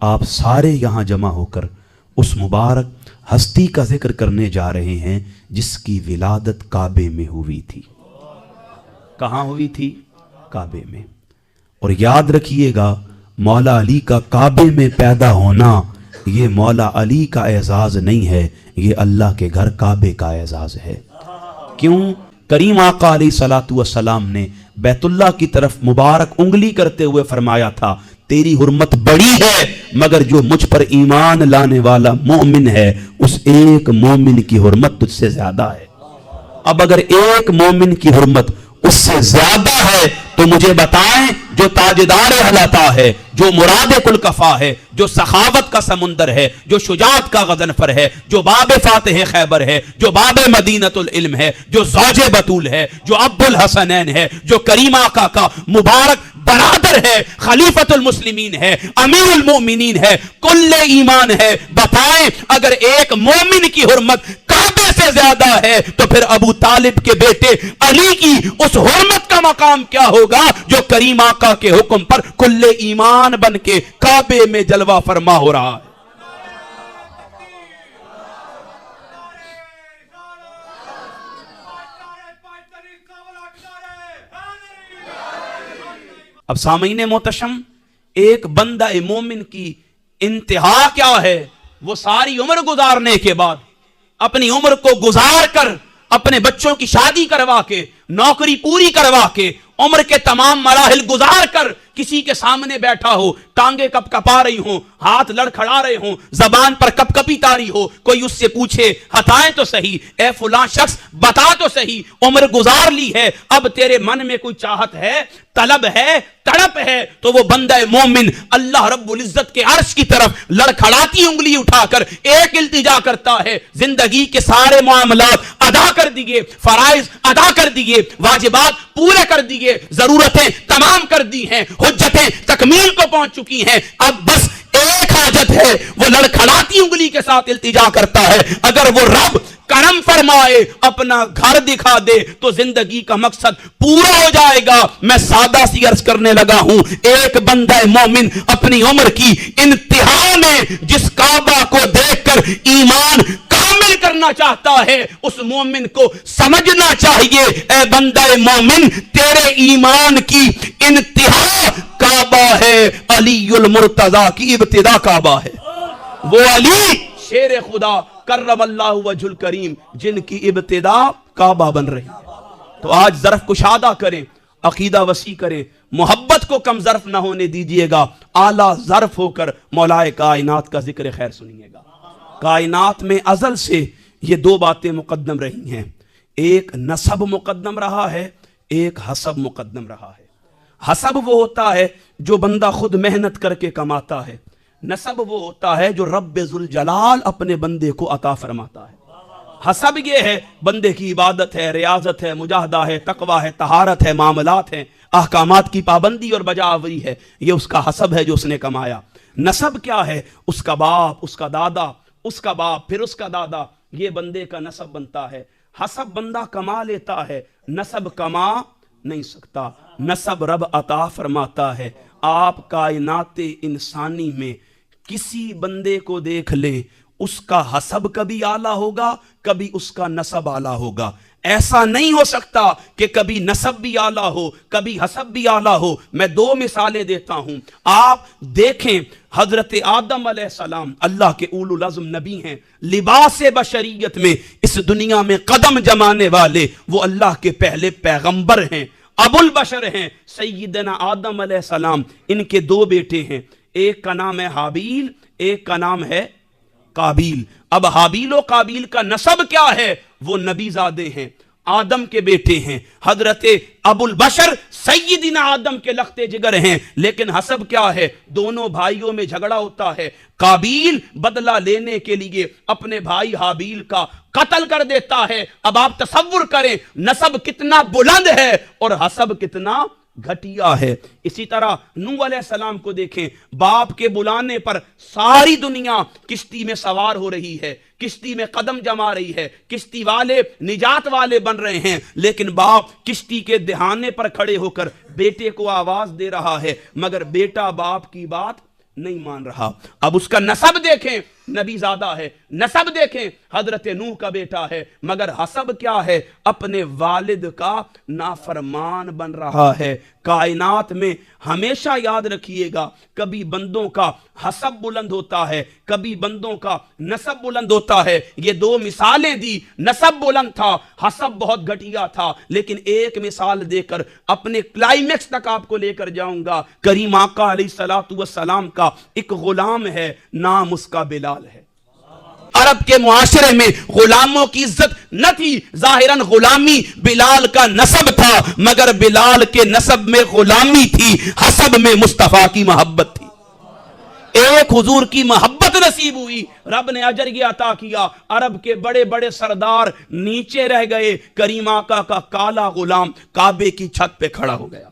آپ سارے یہاں جمع ہو کر اس مبارک ہستی کا ذکر کرنے جا رہے ہیں جس کی ولادت کعبے میں ہوئی تھی۔ کہاں ہوئی تھی؟ کعبے میں۔ اور یاد رکھیے گا، مولا علی کا کعبے میں پیدا ہونا یہ مولا علی کا اعزاز نہیں ہے، یہ اللہ کے گھر کعبے کا اعزاز ہے۔ کیوں؟ کریم آقا علیہ الصلوۃ والسلام نے بیت اللہ کی طرف مبارک انگلی کرتے ہوئے فرمایا تھا، تیری حرمت بڑی ہے مگر جو مجھ پر ایمان لانے والا مومن ہے اس ایک مومن کی حرمت تجھ سے زیادہ ہے۔ اب اگر ایک مومن کی حرمت اس سے زیادہ ہے تو مجھے بتائیں، جو تاجدار اہل عطا ہے، جو مراد کل کفا ہے، جو سخاوت کا سمندر ہے، جو شجاعت کا غضنفر ہے، جو باب فاتح خیبر ہے، جو باب مدینۃ العلم ہے، جو زوج بطول ہے، جو ابو الحسنین ہے، جو کریم آقا کا مبارک برادر ہے، خلیفۃ المسلمین ہے، امیر المومنین ہے، کل ایمان ہے، بتائیں اگر ایک مومن کی حرمت کعبے سے زیادہ ہے تو پھر ابو طالب کے بیٹے علی کی اس حرمت کا مقام کیا ہوگا جو کریم آقا کے حکم پر کل ایمان بن کے کعبے میں جلوہ فرما ہو رہا ہے۔ اب سامعین محتشم، ایک بندہ مومن کی انتہا کیا ہے؟ وہ ساری عمر گزارنے کے بعد، اپنی عمر کو گزار کر، اپنے بچوں کی شادی کروا کے، نوکری پوری کروا کے، عمر کے تمام مراحل گزار کر کسی کے سامنے بیٹھا ہو، ٹانگیں کپ کپا رہی ہوں، ہاتھ لڑکھڑا رہے ہوں، زبان پر کپ کپی تاری ہو، کوئی اس سے پوچھے ہتائیں تو صحیح، اے فلاں شخص بتا تو صحیح، عمر گزار لی ہے، اب تیرے من میں کوئی چاہت ہے، طلب ہے، تڑپ ہے، تو وہ بندہ مومن اللہ رب العزت کے عرش کی طرف لڑکھڑاتی انگلی اٹھا کر ایک التجا کرتا ہے، زندگی کے سارے معاملات ادا کر دیے، فرائض ادا کر دیے، واجبات پورے کر دیے، ضرورتیں تمام کر دی ہیں، حجتیں تکمیل کو پہنچ چکی ہیں، اب بس ایک حاجت ہے، وہ لڑکھڑاتی انگلی کے ساتھ التجا کرتا ہے، اگر وہ رب کرم فرمائے اپنا گھر دکھا دے تو زندگی کا مقصد پورا ہو جائے گا۔ میں سادہ سی عرض کرنے لگا ہوں، ایک بندہ مومن اپنی عمر کی انتہا میں جس کعبہ کو دیکھ کر ایمان کامل کرنا چاہتا ہے، اس مومن کو سمجھنا چاہیے، اے بندہ مومن تیرے ایمان کی انتہا کعبہ ہے، علی المرتضی کی ابتدا کعبہ ہے۔ وہ علی شیر خدا کرم اللہ وجہ الکریم جن کی ابتدا کعبہ بن رہی ہے۔ تو آج ظرف کشادہ کریں، عقیدہ وسیع کریں، محبت کو کم ظرف نہ ہونے دیجئے گا، اعلیٰ ظرف ہو کر مولا کائنات کا ذکر خیر سنیے گا۔ کائنات میں ازل سے یہ دو باتیں مقدم رہی ہیں، ایک نسب مقدم رہا ہے، ایک حسب مقدم رہا ہے۔ حسب وہ ہوتا ہے جو بندہ خود محنت کر کے کماتا ہے، نسب وہ ہوتا ہے جو رب ذوالجلال اپنے بندے کو عطا فرماتا ہے۔ حسب یہ ہے بندے کی عبادت ہے، ریاضت ہے، مجاہدہ ہے، تقویٰ ہے، طہارت ہے، معاملات ہیں، احکامات کی پابندی اور بجا آوری ہے، یہ اس کا حسب ہے جو اس نے کمایا۔ نسب کیا ہے؟ اس کا باپ، اس کا دادا، اس کا باپ، پھر اس کا دادا، یہ بندے کا نسب بنتا ہے۔ حسب بندہ کما لیتا ہے، نسب کما نہیں سکتا، نسب رب عطا فرماتا ہے۔ آپ کائنات انسانی میں کسی بندے کو دیکھ لیں، اس کا حسب کبھی اعلیٰ ہوگا، کبھی اس کا نسب اعلیٰ ہوگا۔ ایسا نہیں ہو سکتا کہ کبھی نسب بھی اعلیٰ ہو، کبھی حسب بھی اعلیٰ ہو۔ میں دو مثالیں دیتا ہوں، آپ دیکھیں حضرت آدم علیہ السلام اللہ کے اولو العزم نبی ہیں، لباس بشریت میں اس دنیا میں قدم جمانے والے وہ اللہ کے پہلے پیغمبر ہیں، ابو البشر ہیں، سیدنا آدم علیہ السلام۔ ان کے دو بیٹے ہیں، ایک کا نام ہے حابیل، ایک کا نام ہے قابیل۔ اب حابیل و قابیل کا نسب کیا ہے؟ وہ نبی زادے ہیں، آدم کے بیٹے ہیں، حضرت ابو البشر سیدنا آدم کے لخت جگر ہیں، لیکن حسب کیا ہے؟ دونوں بھائیوں میں جھگڑا ہوتا ہے، قابیل بدلہ لینے کے لیے اپنے بھائی حابیل کا قتل کر دیتا ہے۔ اب آپ تصور کریں نسب کتنا بلند ہے اور حسب کتنا گھٹیا ہے۔ اسی طرح نوح علیہ السلام کو دیکھیں، باپ کے بلانے پر ساری دنیا کشتی میں سوار ہو رہی ہے، کشتی میں قدم جما رہی ہے، کشتی والے نجات والے بن رہے ہیں، لیکن باپ کشتی کے دہانے پر کھڑے ہو کر بیٹے کو آواز دے رہا ہے، مگر بیٹا باپ کی بات نہیں مان رہا. اب اس کا نسب دیکھیں, نبی زادہ ہے, نسب دیکھیں حضرت نوح کا بیٹا ہے, مگر حسب کیا ہے, اپنے والد کا نافرمان بن رہا ہے. کائنات میں ہمیشہ یاد رکھیے گا, کبھی بندوں کا حسب بلند ہوتا ہے, کبھی بندوں کا نسب بلند ہوتا ہے. یہ دو مثالیں دی, نسب بلند تھا, حسب بہت گھٹیا تھا, لیکن ایک مثال دے کر اپنے کلائمیکس تک آپ کو لے کر جاؤں گا. کریم آقا علیہ السلام کا ایک غلام ہے, نام اس کا بلال ہے. عرب کے معاشرے میں غلاموں کی عزت نہ تھی, ظاہراً غلامی بلال کا نسب تھا, مگر بلال کے نسب میں غلامی تھی, حسب میں مصطفیٰ کی محبت تھی. ایک حضور کی محبت نصیب ہوئی, رب نے اجر یہ عطا کیا. عرب کے بڑے بڑے سردار نیچے رہ گئے, کریم آقا کا کالا غلام کعبے کی چھت پہ کھڑا ہو گیا.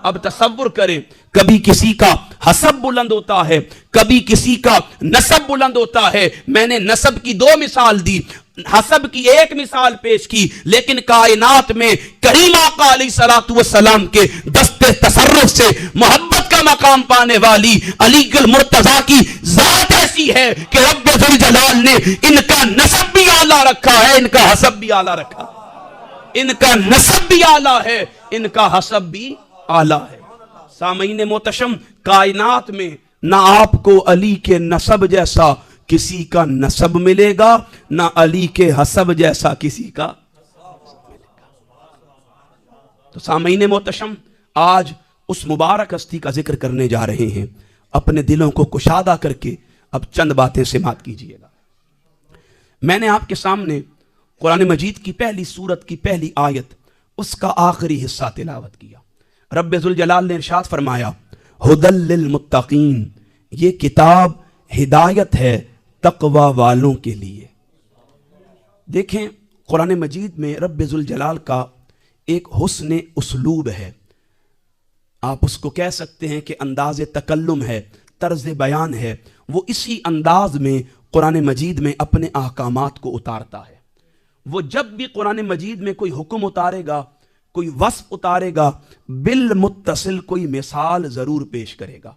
اب تصور کریں, کبھی کسی کا حسب بلند ہوتا ہے, کبھی کسی کا نسب بلند ہوتا ہے. میں نے نسب کی دو مثال دی, حسب کی ایک مثال پیش کی, لیکن کائنات میں کریم آقا علیہ السلام کے دست تصرف سے محبت کا مقام پانے والی علی المرتضیٰ کی ذات ایسی ہے کہ رب ذوالجلال نے ان کا نسب بھی اعلیٰ رکھا ہے, ان کا حسب بھی اعلیٰ رکھا ہے. ان کا نسب بھی اعلیٰ ہے, ان کا حسب بھی اعلیٰ ہے. سامعین محتشم, کائنات میں نہ آپ کو علی کے نسب جیسا کسی کا نسب ملے گا, نہ علی کے حسب جیسا کسی کا ملے گا. تو سامعین محتشم, آج اس مبارک ہستی کا ذکر کرنے جا رہے ہیں. اپنے دلوں کو کشادہ کر کے اب چند باتیں سماعت کیجئے گا. میں نے آپ کے سامنے قرآن مجید کی پہلی سورت کی پہلی آیت, اس کا آخری حصہ تلاوت کیا. رب ذوالجلال نے ارشاد فرمایا, ھدی للمتقین, یہ کتاب ہدایت ہے تقوی والوں کے لیے. دیکھیں, قرآن مجید میں رب ذوالجلال کا ایک حسن اسلوب ہے, آپ اس کو کہہ سکتے ہیں کہ انداز تکلم ہے, طرز بیان ہے. وہ اسی انداز میں قرآن مجید میں اپنے احکامات کو اتارتا ہے. وہ جب بھی قرآن مجید میں کوئی حکم اتارے گا, کوئی وصف اتارے گا, بالمتصل کوئی مثال ضرور پیش کرے گا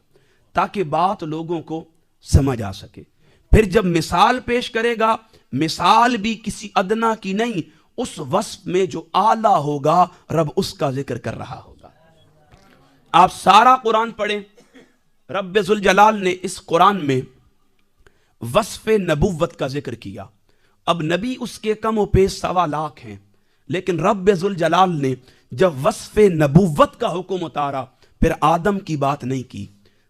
تاکہ بات لوگوں کو سمجھ آ سکے. پھر جب مثال پیش کرے گا, مثال بھی کسی ادنا کی نہیں, اس وصف میں جو اعلیٰ ہوگا رب اس کا ذکر کر رہا ہوگا. آپ سارا قرآن پڑھیں, رب ذوالجلال نے اس قرآن میں وصف نبوت کا ذکر کیا. اب نبی اس کے کم و بیش 1.25 لاکھ ہیں, لیکن رب ذوالجلال نے جب وصف نبوت کا حکم اتارا, پھر آدم کی بات نہیں کی,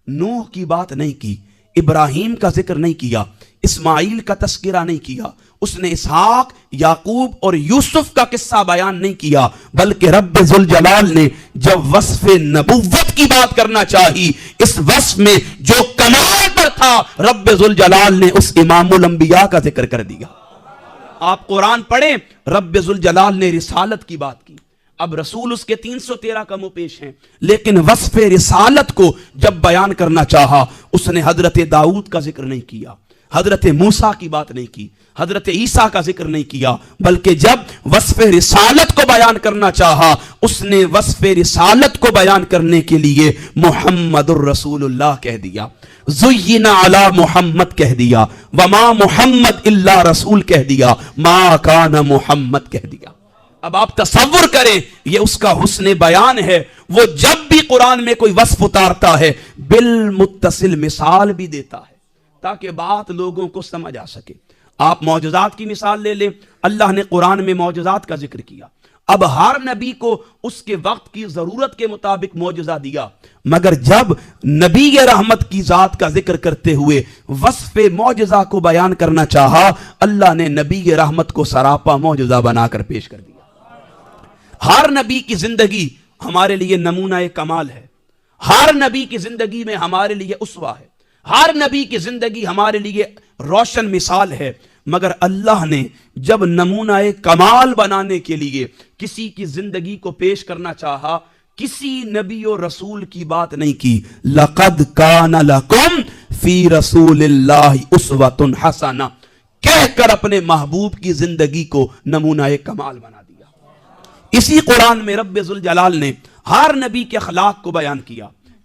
نوح کی بات نہیں کی, ابراہیم کا ذکر نہیں کیا, اسماعیل کا تذکرہ نہیں کیا, اس نے اسحاق, یعقوب اور یوسف کا قصہ بیان نہیں کیا, بلکہ رب ذوالجلال نے جب وصف نبوت کی بات کرنا چاہی, اس وصف میں جو کمال پر تھا رب ذوالجلال نے اس امام الانبیاء کا ذکر کر دیا. آپ قرآن پڑھیں, رب ذوالجلال نے رسالت کی بات کی. اب رسول اس کے 313 کم و پیش ہیں, لیکن وصف رسالت کو جب بیان کرنا چاہا, اس نے حضرت داؤد کا ذکر نہیں کیا, حضرت موسیٰ کی بات نہیں کی, حضرت عیسیٰ کا ذکر نہیں کیا, بلکہ جب وصف رسالت کو بیان کرنا چاہا, اس نے وصف رسالت کو بیان کرنے کے لیے محمد الرسول اللہ کہہ دیا, زین علی محمد کہہ دیا, وما محمد الا رسول کہہ دیا, ما کان محمد کہہ دیا. اب آپ تصور کریں, یہ اس کا حسن بیان ہے. وہ جب بھی قرآن میں کوئی وصف اتارتا ہے, بالمتصل مثال بھی دیتا ہے تاکہ بات لوگوں کو سمجھ آ سکے. آپ معجزات کی مثال لے لیں, اللہ نے قرآن میں معجزات کا ذکر کیا. اب ہر نبی کو اس کے وقت کی ضرورت کے مطابق معجزہ دیا, مگر جب نبی رحمت کی ذات کا ذکر کرتے ہوئے وصف معجزہ کو بیان کرنا چاہا, اللہ نے نبی رحمت کو سراپا معجزہ بنا کر پیش کر دیا. ہر نبی کی زندگی ہمارے لیے نمونہ کمال ہے, ہر نبی کی زندگی میں ہمارے لیے اسوہ ہے, ہر نبی کی زندگی ہمارے لیے روشن مثال ہے. مگر اللہ نے جب نمونہ کمال بنانے کے لیے کسی کی زندگی کو پیش کرنا چاہا, کسی نبی و رسول کی بات نہیں کی. لَقَدْ كَانَ لَكُمْ فِي رَسُولِ اللَّهِ أُسْوَةٌ حَسَنَةٌ کہہ کر اپنے محبوب کی زندگی کو نمونہ کمال بنا دیا. اسی قرآن میں رب ذوالجلال نے ہر نبی کے اخلاق کو بیان کیا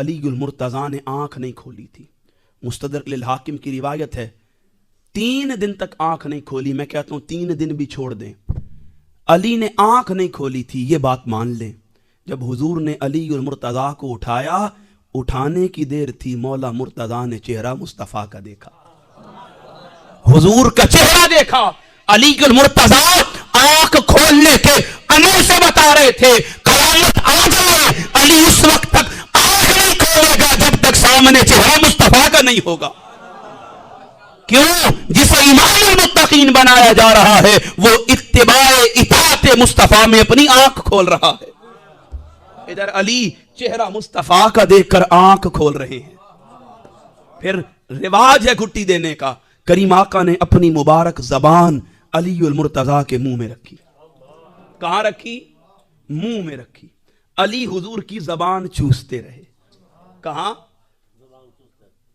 علی المرتضیٰ نے آنکھ نہیں کھولی تھی. مستدرک للحاکم کی روایت ہے 3 دن تک آنکھ نہیں کھولی. میں کہتا ہوں 3 دن بھی چھوڑ دیں, علی نے آنکھ نہیں کھولی تھی, یہ بات مان لیں. جب حضور نے علی المرتضیٰ کو اٹھایا, اٹھانے کی دیر تھی, مولا مرتضیٰ نے چہرہ مصطفیٰ کا دیکھا, حضور کا چہرہ دیکھا. علی المرتضیٰ آنکھ کھولنے کے عمل سے بتا رہے تھے قیامت آ جائے علی اس وقت تک آنکھ نہیں کھولے گا جب تک سامنے چہرہ مصطفیٰ کا نہیں ہوگا. کیوں؟ جسے امام المتقین بنایا جا رہا ہے وہ اتباع اطاعت مصطفیٰ میں اپنی آنکھ کھول رہا ہے. ادھر علی چہرہ مصطفیٰ کا دیکھ کر آنکھ کھول رہے ہیں. پھر رواج ہے گھٹی دینے کا. کریم آقا نے اپنی مبارک زبان علی المرتضیٰ کے منہ میں رکھی. کہاں رکھی؟ منہ میں رکھی. علی حضور کی زبان چوستے رہے. کہاں؟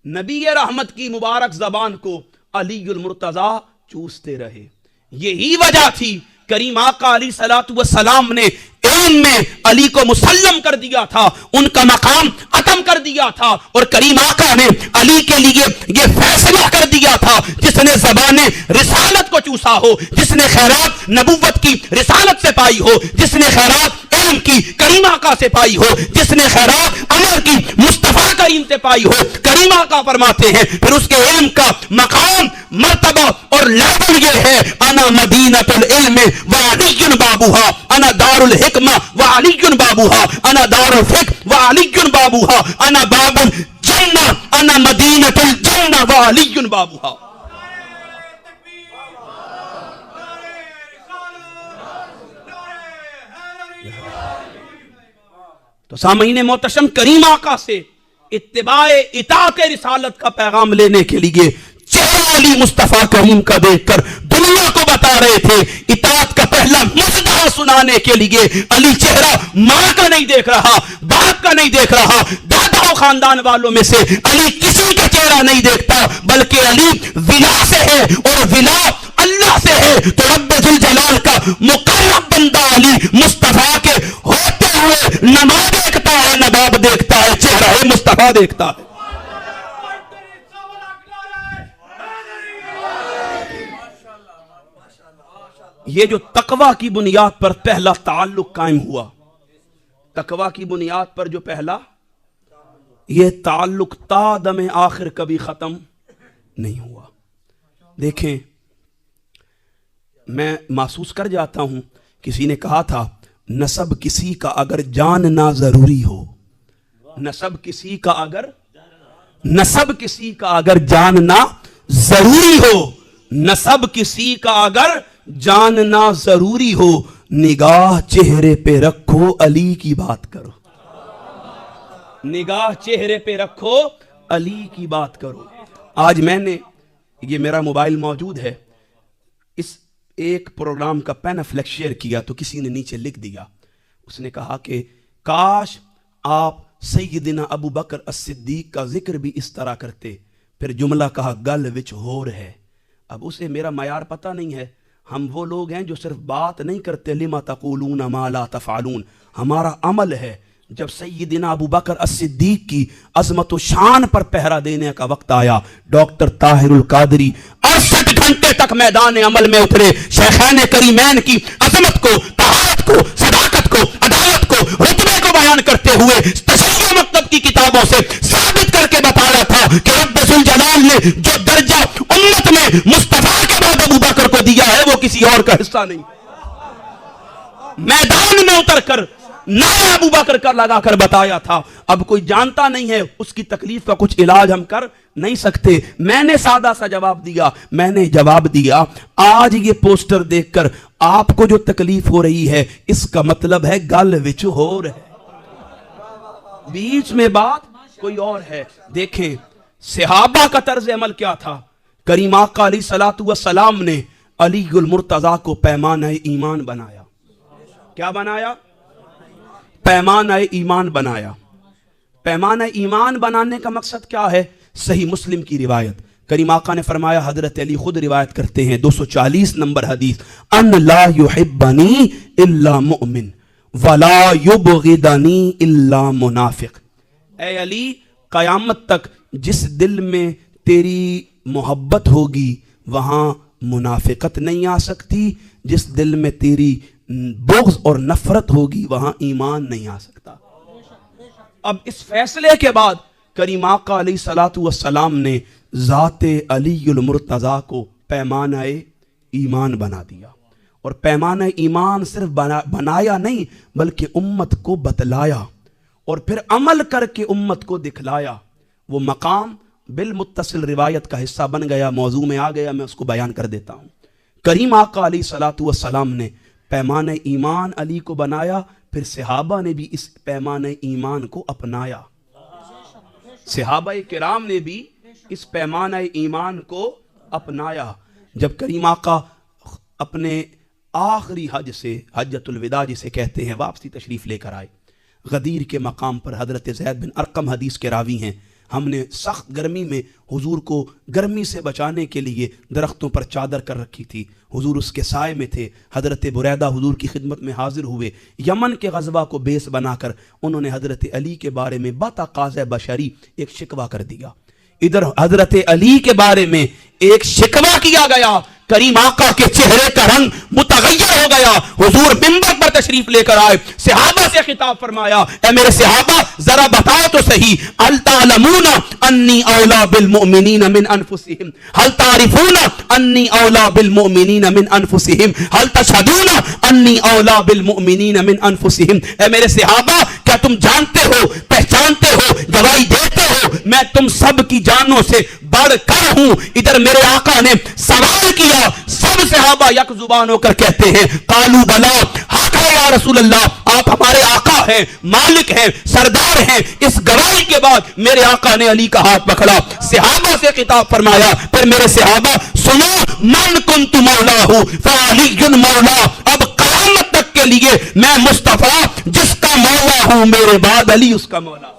نبی رحمت کی مبارک زبان کو علی المرتضیٰ چوستے رہے. یہی وجہ تھی کریم آقا علیہ الصلوۃ والسلام نے علم میں علی کو مسلم کر دیا تھا, ان کا مقام ختم کر دیا تھا, اور کریم آقا نے علی کے لیے یہ فیصلہ کر دیا تھا جس نے زبان رسالت کو چوسا ہو, جس نے خیرات نبوت کی رسالت سے پائی ہو, جس نے خیرات علم کی کریم آقا سے پائی ہو, جس نے خیرات عمر کی مصطفیٰ کریم سے پائی ہو. کریم آقا فرماتے ہیں پھر اس کے علم کا مقام, مرتبہ اور لیول یہ ہے, انا مدینۃ العلم وعلی بابوہا, انا دار الحکمہ وعلی بابوہا, انا دار الفقہ وعلی بابوہا, انا باب الجنہ, انا مدینۃ الجنہ وعلی بابوہا. تو سامعین محتشم, کریم آقا سے اتباع اطاعت رسالت کا پیغام لینے کے لیے چہرہ علی مصطفیٰ کریم کا دیکھ کر دنیا کو بتا رہے تھے. اطاعت کا پہلا مصداق سنانے کے لیے علی چہرہ ماں کا نہیں دیکھ رہا, باپ کا نہیں دیکھ رہا, دادا و خاندان والوں میں سے علی کسی کا چہرہ نہیں دیکھتا, بلکہ علی ولا سے ہے, اور ولا اللہ سے ہے. تو رب ذوالجلال کا مقرب بندہ علی مصطفیٰ کے ہوتے ہوئے نہ ماں دیکھتا ہے نہ باپ دیکھتا ہے, چہرہ مصطفیٰ دیکھتا ہے. یہ جو تقوی کی بنیاد پر پہلا تعلق قائم ہوا, تقوی کی بنیاد پر جو پہلا, یہ تعلق تا دم آخر کبھی ختم نہیں ہوا. دیکھیں, میں محسوس کر جاتا ہوں, کسی نے کہا تھا نسب کسی کا اگر جاننا ضروری ہو, نسب کسی کا اگر جاننا ضروری ہو, نسب کسی کا اگر جاننا ضروری ہو, نگاہ چہرے پہ رکھو علی کی بات کرو, نگاہ چہرے پہ رکھو علی کی بات کرو. آج میں نے, یہ میرا موبائل موجود ہے, اس ایک پروگرام کا پین فلیکس شیئر کیا تو کسی نے نیچے لکھ دیا, اس نے کہا کہ کاش آپ سیدنا ابو بکر الصدیق کا ذکر بھی اس طرح کرتے. پھر جملہ کہا گل وچ ہور ہے. اب اسے میرا معیار پتہ نہیں ہے. ہم وہ لوگ ہیں جو صرف بات نہیں کرتے, لما تقولون ما لا تفعلون, ہمارا عمل ہے. جب سیدنا ابو بکر الصدیق کی عظمت و شان پر پہرا دینے کا وقت آیا, ڈاکٹر طاہر القادری 68 گھنٹے تک میدان عمل میں اترے. شیخین کریمین کی عظمت کو, طاعت کو, صداقت کو, عدالت کو, رتبے کو بیان کرتے ہوئے تشیع مکتب کی کتابوں سے ثابت کر کے بتایا تھا کہ رب ذوالجلال نے جو درجہ امت میں مصطفیٰ کے بعد ابو بکر کو دیا ہے وہ کسی اور کا حصہ نہیں. میدان میں اتر کر نعرہ ابو بکر کا لگا کر بتایا تھا. اب کوئی جانتا نہیں ہے, اس کی تکلیف کا کچھ علاج ہم کر نہیں سکتے. میں نے سادہ سا جواب دیا, میں نے جواب دیا آج یہ پوسٹر دیکھ کر آپ کو جو تکلیف ہو رہی ہے اس کا مطلب ہے گل وچ ہو رہا ہے, بیچ میں بات کوئی اور ہے. دیکھیں صحابہ کا طرز عمل کیا تھا. کریم آقا علیہ الصلوۃ والسلام نے علی المرتضیٰ کو پیمانہ ایمان بنایا. کیا بنایا؟ پیمانہ ایمان بنایا. پیمانہ ایمان بنانے کا مقصد کیا ہے؟ صحیح مسلم کی روایت, کریم آقا نے فرمایا, حضرت علی خود روایت کرتے ہیں 240 نمبر حدیث, ان لا یحبنی الا مؤمن ولا یبغضنی الا منافق. اے علی قیامت تک جس دل میں تیری محبت ہوگی وہاں منافقت نہیں آ سکتی، جس دل میں تیری بغض اور نفرت ہوگی وہاں ایمان نہیں آ سکتا۔ اب اس فیصلے کے بعد کریم آقا علیہ الصلوۃ والسلام نے ذات علی المرتضیٰ کو پیمانہ ایمان بنا دیا، اور پیمانہ ایمان صرف بنایا نہیں بلکہ امت کو بتلایا اور پھر عمل کر کے امت کو دکھلایا۔ وہ مقام بالمتصل روایت کا حصہ بن گیا، موضوع میں آ گیا، میں اس کو بیان کر دیتا ہوں۔ کریم آقا علیہ الصلوۃ والسلام نے پیمانہ ایمان علی کو بنایا، پھر صحابہ نے بھی اس پیمانہ ایمان کو اپنایا، صحابہ کرام نے بھی اس پیمانہ ایمان کو اپنایا۔ جب کریم آقا اپنے آخری حج سے، حجۃ الوداع جسے کہتے ہیں، واپسی تشریف لے کر آئے، غدیر کے مقام پر حضرت زید بن ارقم حدیث کے راوی ہیں، ہم نے سخت گرمی میں حضور کو گرمی سے بچانے کے لیے درختوں پر چادر کر رکھی تھی، حضور اس کے سائے میں تھے۔ حضرت بریدہ حضور کی خدمت میں حاضر ہوئے، یمن کے غزوہ کو بیس بنا کر انہوں نے حضرت علی کے بارے میں بتقاضۂ بشری ایک شکوہ کر دیا۔ ادھر حضرت علی کے بارے میں ایک شکوہ کیا گیا، کریم آقا کے چہرے کا رنگ متغیر ہو گیا، حضور منبر پر تشریف لے کر آئے، صحابہ سے خطاب فرمایا، اے میرے صحابہ ذرا بتاؤ تو صحیح، هل تعلمون انی اولا بالمؤمنین من انفسہم، هل تعرفون انی اولا بالمؤمنین من انفسہم، هل تشہدون انی اولا بالمؤمنین من انفسہم۔ اے میرے صحابہ کیا تم جانتے ہو، پہچانتے ہو، گواہی دیتے ہو میں تم سب کی جانوں سے بڑھ کر ہوں؟ ادھر میرے آقا نے سوال کیا، سب صحابہ یک زبان ہو کر کہتے ہیں قالوا بلا، حق ہے یا رسول اللہ، آپ ہمارے آقا ہیں، مالک ہیں، سردار ہیں۔ اس گواہی کے بعد میرے آقا نے علی کا ہاتھ پکڑا، صحابہ سے خطاب فرمایا، پھر میرے صحابہ سنو، من کنت مولاہ فعلی مولا، اب قیامت تک کے لیے میں مصطفیٰ جس کا مولا ہوں، میرے بعد علی اس کا مولا۔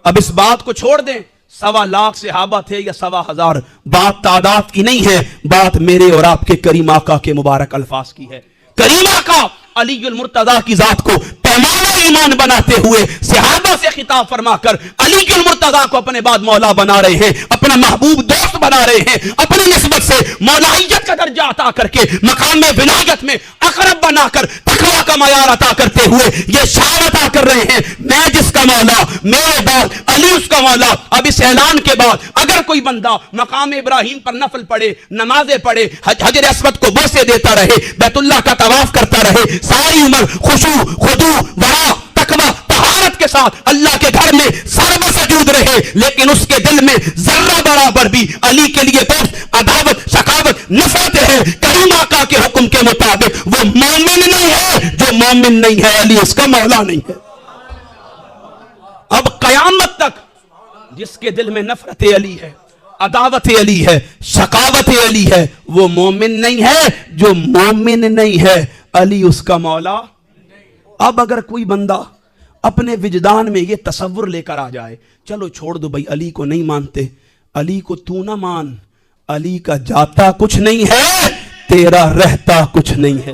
اب اس بات کو چھوڑ دیں، 1.25 لاکھ صحابہ تھے یا 1.25 بات تعداد کی نہیں ہے، بات میرے اور آپ کے کریم آقا کے مبارک الفاظ کی ہے۔ کریم آقا علی المرتضیٰ کی ذات کو پیمانہ ایمان بناتے ہوئے صحابہ سے خطاب فرما کر علی المرتضیٰ کو اپنے بعد مولا بنا رہے ہیں، اپنا محبوب دوست بنا رہے ہیں، اپنی نسبت سے مولائیت کا درجہ عطا کر کے مقام ولایت میں اقرب بنا کر تقویٰ کا معیار عطا کرتے ہوئے یہ شعار عطا کر رہے ہیں، میں جس کا مولا میرے بعد علی اس کا مولا۔ اب اس اعلان کے بعد اگر کوئی بندہ مقام ابراہیم پر نفل پڑھے، نمازیں پڑھے، حجر اسود کو بوسے دیتا رہے، بیت اللہ کا طواف کرتا رہے، ساری عمر خشوع، خضوع، ورع، تقویٰ، طہارت کے ساتھ اللہ کے گھر میں سر بسجود رہے، لیکن اس کے دل میں ذرہ برابر بھی علی کے لیے بغض، عداوت، شقاوت، نفرت ہے، کریم آقا کے حکم کے مطابق وہ مومن نہیں ہے، جو مومن نہیں ہے علی اس کا مولا نہیں ہے۔ اب قیامت تک جس کے دل میں نفرت علی ہے، عداوت علی ہے، شقاوت علی ہے، وہ مومن نہیں ہے، جو مومن نہیں ہے علی اس کا مولا۔ اب اگر کوئی بندہ اپنے وجدان میں یہ تصور لے کر آ جائے، چلو چھوڑ دو بھائی، علی کو نہیں مانتے، علی کو تو نہ مان، علی کا جاتا کچھ نہیں ہے، تیرا رہتا کچھ نہیں ہے۔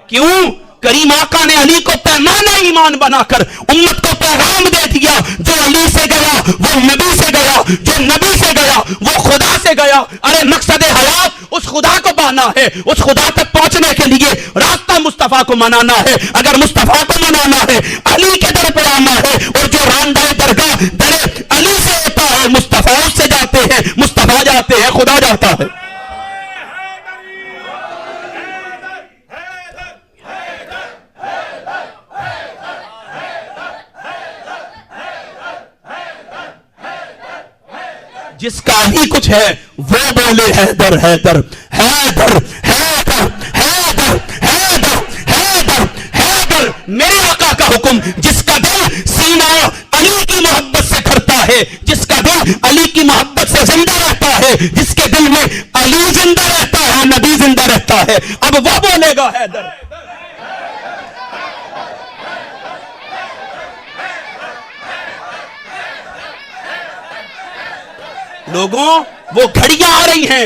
کیوں؟ کریم آقا نے علی کو پیمانہ ایمان بنا کر امت کو پیغام دے دیا، جو علی سے گیا وہ نبی سے گیا، جو نبی سے گیا وہ خدا سے گیا۔ ارے مقصد حیات اس خدا کو پانا ہے، اس خدا تک پہنچنے کے لیے راستہ مصطفیٰ کو منانا ہے۔ اگر مصطفیٰ کو منانا ہے علی کے در پر آنا ہے، اور جو راندہ درگاہ در علی سے ہوتا ہے مصطفیٰ اس سے جاتے ہیں، مصطفیٰ جاتے ہیں، خدا جاتا ہے۔ جس کا ہی کچھ ہے وہ بولے حیدر حیدر حیدر حیدر حیدر حیدر حیدر حیدر۔ میرے آقا کا حکم، جس کا دل سینہ علی کی محبت سے کرتا ہے، جس کا دل علی کی محبت سے زندہ رہتا ہے، جس کے دل میں علی زندہ رہتا ہے، نبی زندہ رہتا ہے، اب وہ بولے گا حیدر۔ لوگوں وہ گھڑیاں آ رہی ہیں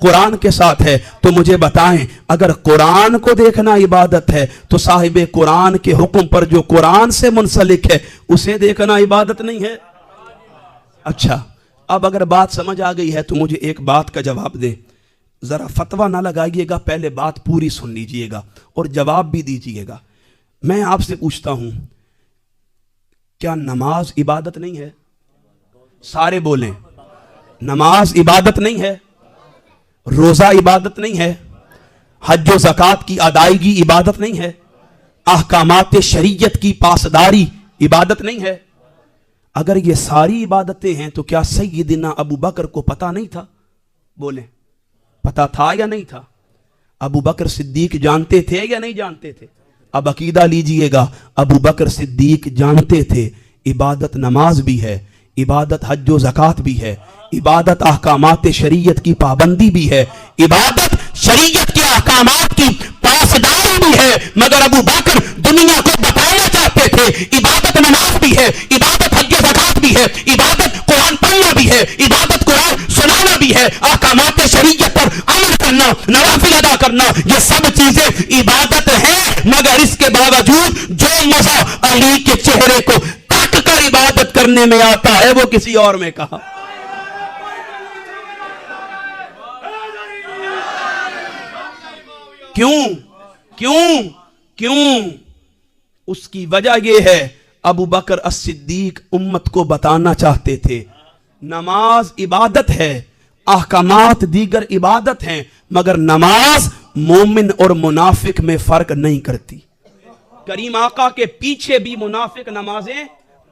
قرآن کے ساتھ ہے تو مجھے بتائیں اگر قرآن کو دیکھنا عبادت ہے تو صاحب قرآن کے حکم پر جو قرآن سے منسلک ہے اسے دیکھنا عبادت نہیں ہے؟ اچھا اب اگر بات سمجھ آ گئی ہے تو مجھے ایک بات کا جواب دیں، ذرا فتویٰ نہ لگائیے گا، پہلے بات پوری سن لیجئے گا اور جواب بھی دیجئے گا۔ میں آپ سے پوچھتا ہوں کیا نماز عبادت نہیں ہے؟ سارے بولیں، نماز عبادت نہیں ہے؟ روزہ عبادت نہیں ہے؟ حج و زکوٰۃ کی ادائیگی عبادت نہیں ہے؟ احکامات شریعت کی پاسداری عبادت نہیں ہے؟ اگر یہ ساری عبادتیں ہیں تو کیا سیدنا ابو بکر کو پتہ نہیں تھا؟ بولیں، پتہ تھا یا نہیں تھا؟ ابو بکر صدیق جانتے تھے یا نہیں جانتے تھے؟ اب عقیدہ لیجئے گا، ابو بکر صدیق جانتے تھے عبادت نماز بھی ہے، عبادت حج و زکوٰۃ بھی ہے، عبادت احکامات شریعت کی پابندی بھی ہے، عبادت شریعت کے احکامات کی پاسداری بھی ہے، مگر ابو بکر دنیا کو بتانا چاہتے تھے عبادت نماز بھی ہے، عبادت حج و زکوٰۃ بھی ہے، عبادت قرآن پڑھنا بھی ہے، عبادت قرآن سنانا بھی ہے، احکامات شریعت پر عمل کرنا، نوافل ادا کرنا، یہ سب چیزیں عبادت ہیں، مگر اس کے باوجود جو مزہ علی کے چہرے کو تک کر عبادت کرنے میں آتا ہے وہ کسی اور میں کہا۔ کیوں؟ اس کی وجہ یہ ہے ابو بکر الصدیق امت کو بتانا چاہتے تھے نماز عبادت ہے، احکامات دیگر عبادت ہیں، مگر نماز مومن اور منافق میں فرق نہیں کرتی۔ کریم آقا کے پیچھے بھی منافق نمازیں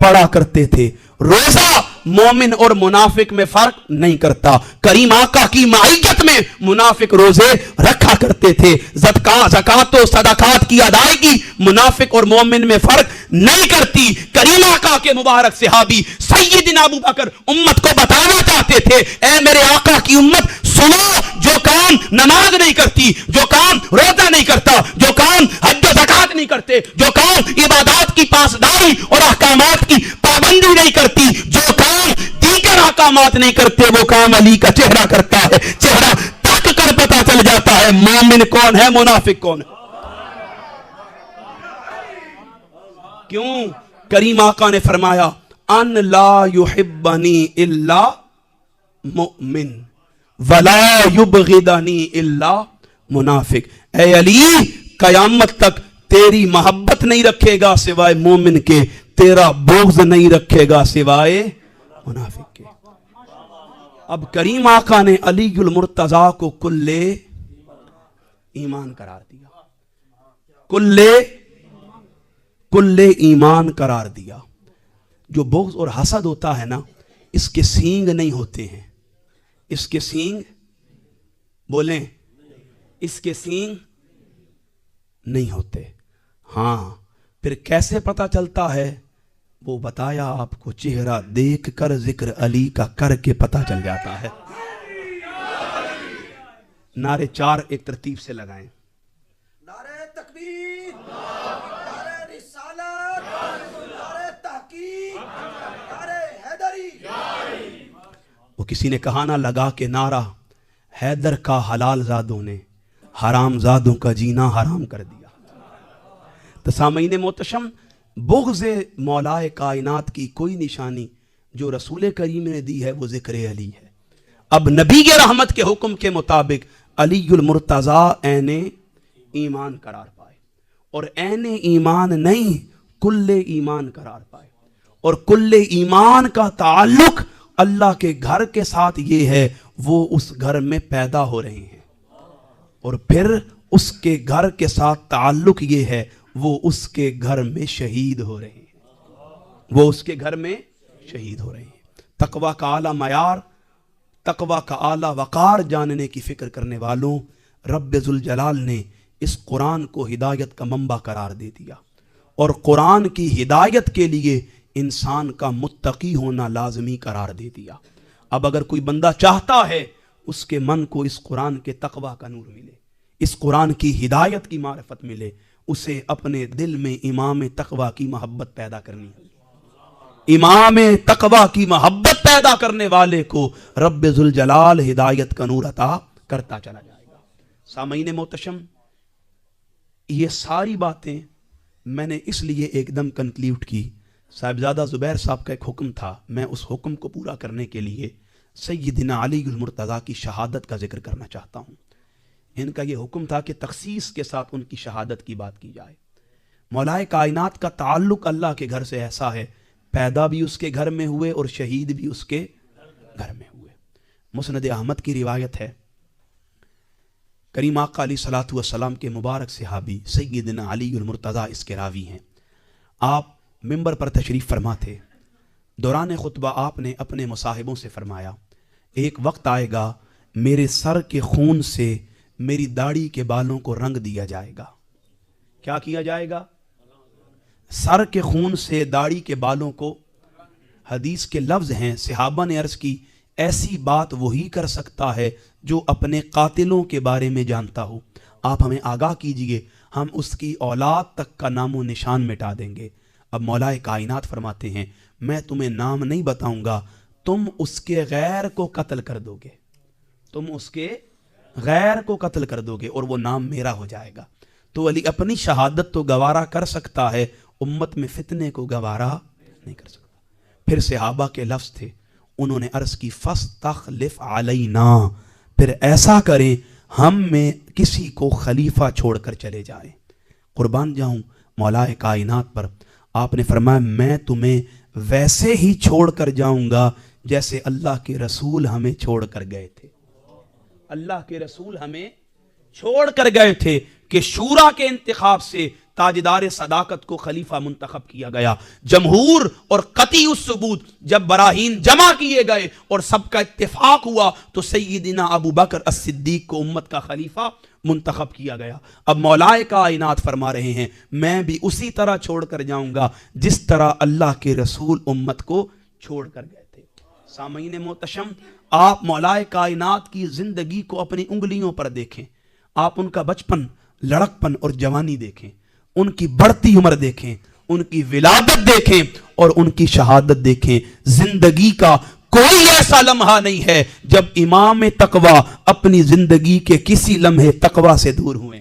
پڑھا کرتے تھے، روزہ مومن اور منافق میں فرق نہیں کرتا، کریم آقا کی معیت میں منافق روزے رکھا کرتے تھے، زکوٰۃ و صدقات کی ادائیگی منافق اور مومن میں فرق نہیں کرتی۔ کریم آقا کے مبارک صحابی سیدنا ابو بکر امت کو بتانا چاہتے تھے اے میرے آقا کی امت سنو، جو کام نماز نہیں کرتی، جو کام روزہ نہیں کرتا، جو کام حج و زکوٰۃ نہیں کرتے، جو کام عبادات کی پاسداری اور احکامات کی پابندی نہیں کرتی، جو کام دیگر احکامات نہیں کرتے، وہ کام علی کا چہرہ کرتا ہے، چہرہ تک کر پتہ چل جاتا ہے مومن کون ہے، منافق کون ہے۔ کیوں؟ کریم آقا نے فرمایا ان لا یحبنی الا مؤمن ولا یبغضنی الا منافق۔ اے علی قیامت تک تیری محبت نہیں رکھے گا سوائے مومن کے، تیرا بغض نہیں رکھے گا سوائے منافق کے۔ اب کریم آقا نے علی المرتضیٰ کو کل ایمان قرار دیا، کل ایمان قرار دیا۔ جو بغض اور حسد ہوتا ہے نا، اس کے سینگ نہیں ہوتے ہیں، اس کے سینگ بولیں، اس کے سینگ نہیں ہوتے۔ ہاں پھر کیسے پتہ چلتا ہے؟ وہ بتایا آپ کو، چہرہ دیکھ کر ذکر علی کا کر کے پتہ چل جاتا ہے۔ نعرے 4 ایک ترتیب سے لگائیں۔ نعرہ تکبیر، نعرہ رسالت، نعرہ تحقیق، نعرہ حیدری۔ وہ کسی نے کہا نہ لگا کے نعرہ، حیدر کا حلال زادوں نے حرام زادوں کا جینا حرام کر دیا۔ تو سامعین محتشم، بغض مولائے کائنات کی کوئی نشانی جو رسول کریم نے دی ہے وہ ذکر علی ہے۔ اب نبی کے رحمت کے حکم کے مطابق علی المرتضیٰ عین ایمان قرار پائے، اور عین ایمان نہیں کل ایمان قرار پائے، اور کل ایمان کا تعلق اللہ کے گھر کے ساتھ یہ ہے وہ اس گھر میں پیدا ہو رہے ہیں، اور پھر اس کے گھر کے ساتھ تعلق یہ ہے وہ اس کے گھر میں شہید ہو رہے ہیں، وہ اس کے گھر میں شہید ہو رہے ہیں۔ تقوی کا اعلیٰ معیار، تقوی کا اعلیٰ وقار جاننے کی فکر کرنے والوں، رب ذوالجلال نے اس قرآن کو ہدایت کا منبع قرار دے دیا، اور قرآن کی ہدایت کے لیے انسان کا متقی ہونا لازمی قرار دے دیا۔ اب اگر کوئی بندہ چاہتا ہے اس کے من کو اس قرآن کے تقوی کا نور ملے، اس قرآن کی ہدایت کی معرفت ملے، اسے اپنے دل میں امام تقوی کی محبت پیدا کرنی ہے۔ امام تقوی کی محبت پیدا کرنے والے کو رب ذوالجلال ہدایت کا نور عطا کرتا چلا جائے گا۔ سامعین محتشم، یہ ساری باتیں میں نے اس لیے ایک دم کنکلیوڈ کی، صاحبزادہ زبیر صاحب کا ایک حکم تھا، میں اس حکم کو پورا کرنے کے لیے سیدنا علی المرتضیٰ کی شہادت کا ذکر کرنا چاہتا ہوں۔ ان کا یہ حکم تھا کہ تخصیص کے ساتھ ان کی شہادت کی بات کی جائے۔ مولائے کائنات کا تعلق اللہ کے گھر سے ایسا ہے، پیدا بھی اس کے گھر میں ہوئے اور شہید بھی اس کے گھر میں ہوئے۔ مسند احمد کی روایت ہے، کریم آقا علیہ الصلوۃ والسلام کے مبارک صحابی سیدنا علی المرتضیٰ اس کے راوی ہیں۔ آپ منبر پر تشریف فرما تھے، دوران خطبہ آپ نے اپنے مصاحبوں سے فرمایا، ایک وقت آئے گا میرے سر کے خون سے میری داڑھی کے بالوں کو رنگ دیا جائے گا۔ کیا کیا جائے گا؟ سر کے خون سے داڑھی کے بالوں کو، حدیث کے لفظ ہیں، صحابہ نے عرض کی ایسی بات وہی کر سکتا ہے جو اپنے قاتلوں کے بارے میں جانتا ہو، آپ ہمیں آگاہ کیجئے، ہم اس کی اولاد تک کا نام و نشان مٹا دیں گے۔ اب مولائے کائنات فرماتے ہیں میں تمہیں نام نہیں بتاؤں گا، تم اس کے غیر کو قتل کر دو گے، تم اس کے غیر کو قتل کر دو گے اور وہ نام میرا ہو جائے گا۔ تو علی اپنی شہادت تو گوارا کر سکتا ہے، امت میں فتنے کو گوارا نہیں کر سکتا۔ پھر صحابہ کے لفظ تھے، انہوں نے عرض کی فاستخلف علینا، پھر ایسا کریں ہم میں کسی کو خلیفہ چھوڑ کر چلے جائیں۔ قربان جاؤں مولائے کائنات پر، آپ نے فرمایا میں تمہیں ویسے ہی چھوڑ کر جاؤں گا جیسے اللہ کے رسول ہمیں چھوڑ کر گئے تھے۔ اللہ کے رسول ہمیں چھوڑ کر گئے تھے کہ شورا کے انتخاب سے تاجدار صداقت کو خلیفہ منتخب کیا گیا، جمہور اور قطعی الثبوت جب براہین جمع کیے گئے اور سب کا اتفاق ہوا تو سیدنا ابو بکر الصدیق کو امت کا خلیفہ منتخب کیا گیا۔ اب مولائے کائنات فرما رہے ہیں میں بھی اسی طرح چھوڑ کر جاؤں گا جس طرح اللہ کے رسول امت کو چھوڑ کر گئے تھے۔ سامعین محتشم، آپ مولائے کائنات کی زندگی کو اپنی انگلیوں پر دیکھیں، آپ ان کا بچپن، لڑکپن اور جوانی دیکھیں، ان کی بڑھتی عمر دیکھیں، ان کی ولادت دیکھیں اور ان کی شہادت دیکھیں۔ زندگی کا کوئی ایسا لمحہ نہیں ہے جب امام تقویٰ اپنی زندگی کے کسی لمحے تقویٰ سے دور ہوئے۔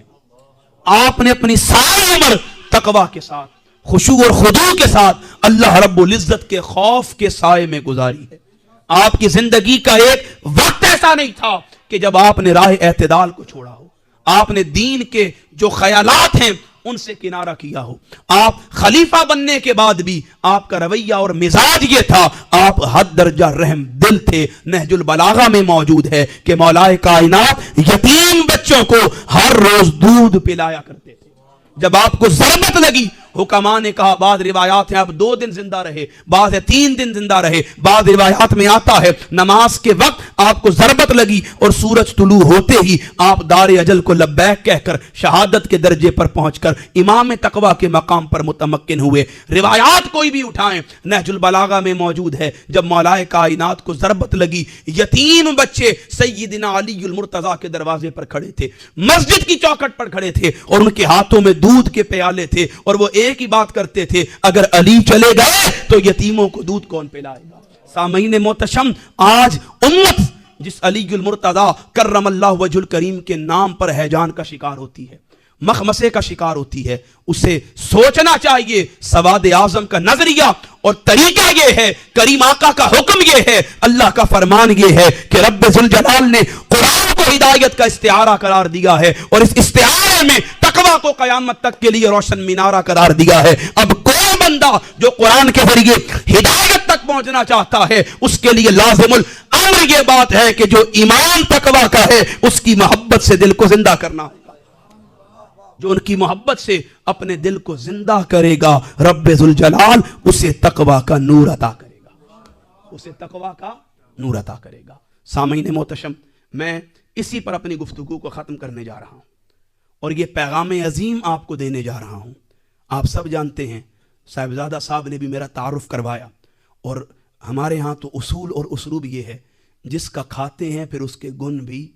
آپ نے اپنی ساری عمر تقویٰ کے ساتھ، خشوع اور خضوع کے ساتھ اللہ رب العزت کے خوف کے سائے میں گزاری ہے۔ آپ کی زندگی کا ایک وقت ایسا نہیں تھا کہ جب آپ نے راہ اعتدال کو چھوڑا ہو، آپ نے دین کے جو خیالات ہیں ان سے کنارہ کیا ہو۔ آپ خلیفہ بننے کے بعد بھی آپ کا رویہ اور مزاج یہ تھا، آپ حد درجہ رحم دل تھے۔ نہج البلاغہ میں موجود ہے کہ مولائے کائنات یتیم بچوں کو ہر روز دودھ پلایا کرتے تھے۔ جب آپ کو ضربت لگی، حکماء نے کہا، بعض روایات ہیں آپ 2 دن زندہ رہے، بعض ہے 3 دن زندہ رہے، بعض روایات میں آتا ہے نماز کے وقت آپ کو ضربت لگی اور سورج طلوع ہوتے ہی آپ دار اجل کو لبیک کہہ کر شہادت کے درجے پر پہنچ کر امام تقویٰ کے مقام پر متمکن ہوئے۔ روایات کوئی بھی اٹھائیں، نہج البلاغہ میں موجود ہے جب مولائے کائنات کو ضربت لگی، یتیم بچے سیدنا علی المرتضیٰ کے دروازے پر کھڑے تھے، مسجد کی چوکھٹ پر کھڑے تھے اور ان کے ہاتھوں میں دودھ کے پیالے تھے اور وہ ایک ہی بات کرتے تھے، اگر علی چلے گئے تو یتیموں کو دودھ کون پلائے گا؟ سامعین محتشم، آج امت جس علی المرتضیٰ کرم اللہ وجہ الکریم کے نام پر ہیجان کا شکار ہوتی ہے، مخمسے کا شکار ہوتی ہے، اسے سوچنا چاہیے سواد اعظم کا نظریہ اور طریقہ یہ ہے، کریم آقا کا حکم یہ ہے، اللہ کا فرمان یہ ہے کہ رب ذوالجلال نے قرآن کو ہدایت کا استعارہ قرار دیا ہے اور اس استعارے میں تقویٰ کو قیامت تک کے لیے روشن مینارہ قرار دیا ہے۔ اب کوئی بندہ جو قرآن کے ذریعے ہدایت تک پہنچنا چاہتا ہے اس کے لیے لازم الامر یہ بات ہے کہ جو ایمان تقویٰ کا ہے اس کی محبت سے دل کو زندہ کرنا ہوگا۔ جو ان کی محبت سے اپنے دل کو زندہ کرے گا، رب ذوالجلال اسے تقویٰ کا نور عطا کرے گا، اسے تقویٰ کا نور عطا کرے گا۔ سامعین محتشم، میں اسی پر اپنی گفتگو کو ختم کرنے جا رہا ہوں اور یہ پیغام عظیم آپ کو دینے جا رہا ہوں۔ آپ سب جانتے ہیں، صاحبزادہ صاحب نے بھی میرا تعارف کروایا، اور ہمارے ہاں تو اصول اور اسلوب یہ ہے جس کا کھاتے ہیں پھر اس کے گن بھی۔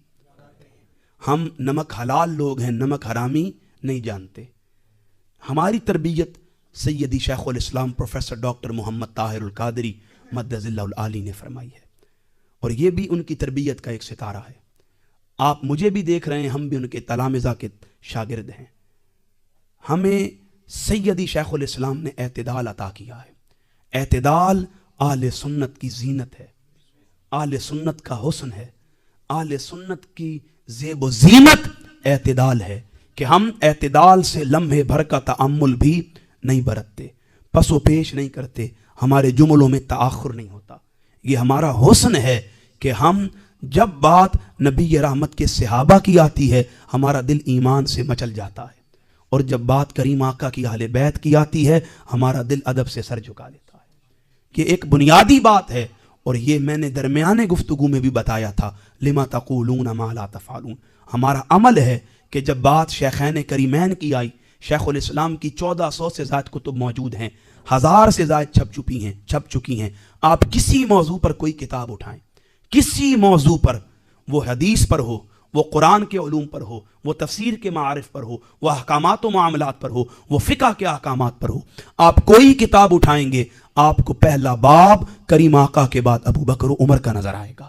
ہم نمک حلال لوگ ہیں، نمک حرامی نہیں جانتے۔ ہماری تربیت سیدی شیخ الاسلام پروفیسر ڈاکٹر محمد طاہر القادری مدظ اللہ العالی نے فرمائی ہے، اور یہ بھی ان کی تربیت کا ایک ستارہ ہے۔ آپ مجھے بھی دیکھ رہے ہیں، ہم بھی ان کے تلامذہ کے شاگرد ہیں. ہمیں سیدی شیخ الاسلام نے اعتدال عطا کیا ہے. اعتدال اہل سنت کی زینت ہے، اہل سنت کا حسن ہے، اہل سنت کی زیب و زینت اعتدال ہے کہ ہم اعتدال سے لمحے بھر کا تأمل بھی نہیں برتتے، پس و پیش نہیں کرتے، ہمارے جملوں میں تاخر نہیں ہوتا. یہ ہمارا حسن ہے کہ ہم جب بات نبی رحمت کے صحابہ کی آتی ہے ہمارا دل ایمان سے مچل جاتا ہے، اور جب بات کریم آقا کی اہل بیت کی آتی ہے ہمارا دل ادب سے سر جھکا لیتا ہے. یہ ایک بنیادی بات ہے، اور یہ میں نے درمیانے گفتگو میں بھی بتایا تھا، لما تقولون ما لا تفعلون. ہمارا عمل ہے کہ جب بات شیخین کریمین کی آئی، شیخ الاسلام کی 1400 سے زائد کتب موجود ہیں، 1000 سے زائد چھپ چکی ہیں. آپ کسی موضوع پر کوئی کتاب اٹھائیں، کسی موضوع پر، وہ حدیث پر ہو، وہ قرآن کے علوم پر ہو، وہ تفسیر کے معارف پر ہو، وہ احکامات و معاملات پر ہو، وہ فقہ کے احکامات پر ہو، آپ کوئی کتاب اٹھائیں گے آپ کو پہلا باب کریم آقا کے بعد ابو بکر و عمر کا نظر آئے گا.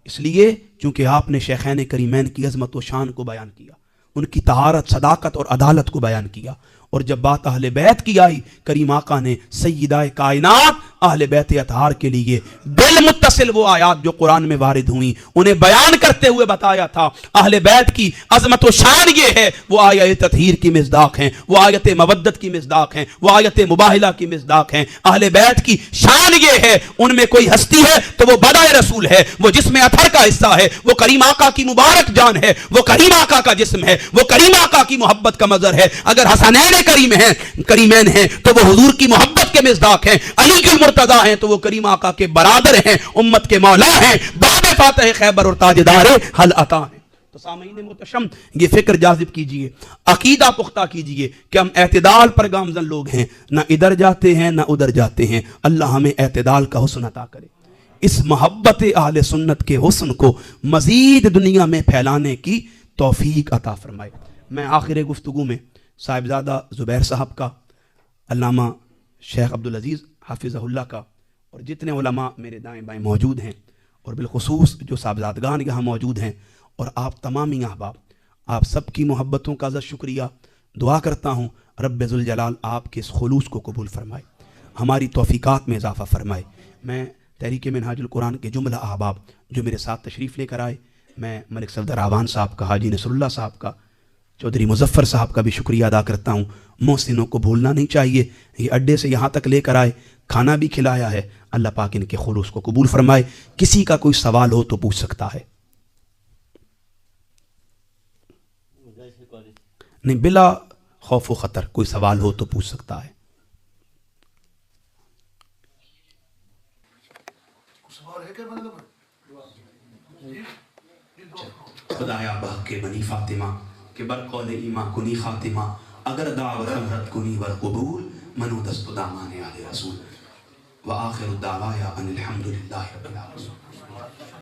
اس لیے چونکہ آپ نے شیخین کریمین کی عظمت و شان کو بیان کیا، ان کی طہارت، صداقت اور عدالت کو بیان کیا، اور جب بات اہل بیت کی آئی کریم آقا نے سیدہ کائنات اہل بیت اطہار کے لیے بالمتصل وہ آیات جو قرآن میں وارد ہوئیں انہیں بیان کرتے ہوئے بتایا تھا اہل بیت کی عظمت و شان یہ ہے، وہ آیت تطہیر کی مصداق ہیں، وہ آیت مودت کی مصداق ہیں، وہ آیت مباہلہ کی مصداق ہیں. اہل بیت کی شان یہ ہے، ان میں کوئی ہستی ہے تو وہ بدع رسول ہے، وہ جسم اطہر کا حصہ ہے، وہ کریم آقا کی مبارک جان ہے، وہ کریم آقا کا جسم ہے، وہ کریم آقا کی محبت کا مظہر ہے. اگر حسنین کریمین ہیں تو وہ حضور کی محبت کے مصداق ہیں، علی کے مرتضی ہیں تو وہ کریم آقا کے برادر ہیں، امت کے مولا ہیں، باب فاتح خیبر اور تاجدار حل عطا ہیں. تو سامعین محتشم یہ فکر جاذب کیجئے، عقیدہ پختہ کیجئے کہ ہم اعتدال پر گامزن لوگ ہیں، نہ ادھر جاتے ہیں نہ ادھر جاتے ہیں. اللہ ہمیں اعتدال کا حسن عطا کرے، اس محبت اہل سنت کے حسن کو مزید دنیا میں پھیلانے کی توفیق عطا فرمائے. میں آخر گفتگو میں صاحبزادہ زبیر صاحب کا، علامہ شیخ عبدالعزیز حافظہ اللہ کا، اور جتنے علماء میرے دائیں بائیں موجود ہیں، اور بالخصوص جو صاحبزادگان یہاں موجود ہیں، اور آپ تمامی احباب، آپ سب کی محبتوں کا عزت شکریہ. دعا کرتا ہوں رب ذوالجلال آپ کے اس خلوص کو قبول فرمائے، ہماری توفیقات میں اضافہ فرمائے. میں تحریک منہاج القرآن کے جملہ احباب جو میرے ساتھ تشریف لے کر آئے، میں ملک صفدر آوان صاحب کا، حاجی نصر اللہ صاحب کا، چودھری مظفر صاحب کا بھی شکریہ ادا کرتا ہوں. محسنوں کو بھولنا نہیں چاہیے، یہ اڈے سے یہاں تک لے کر آئے، کھانا بھی کھلایا ہے. اللہ پاک ان کے خلوص کو قبول فرمائے. کسی کا کوئی سوال ہو تو پوچھ سکتا ہے، نہیں بلا خوف و خطر، کوئی سوال ہو تو پوچھ سکتا ہے. خدایا بحق کے بنی فاطمہ کہ برقول ایماں کنی خاتمہ، اگر دعوت رد کنی والقبول منو دست دامان آل رسول. وآخر الدعوایا ان الحمدللہ رب العالمین.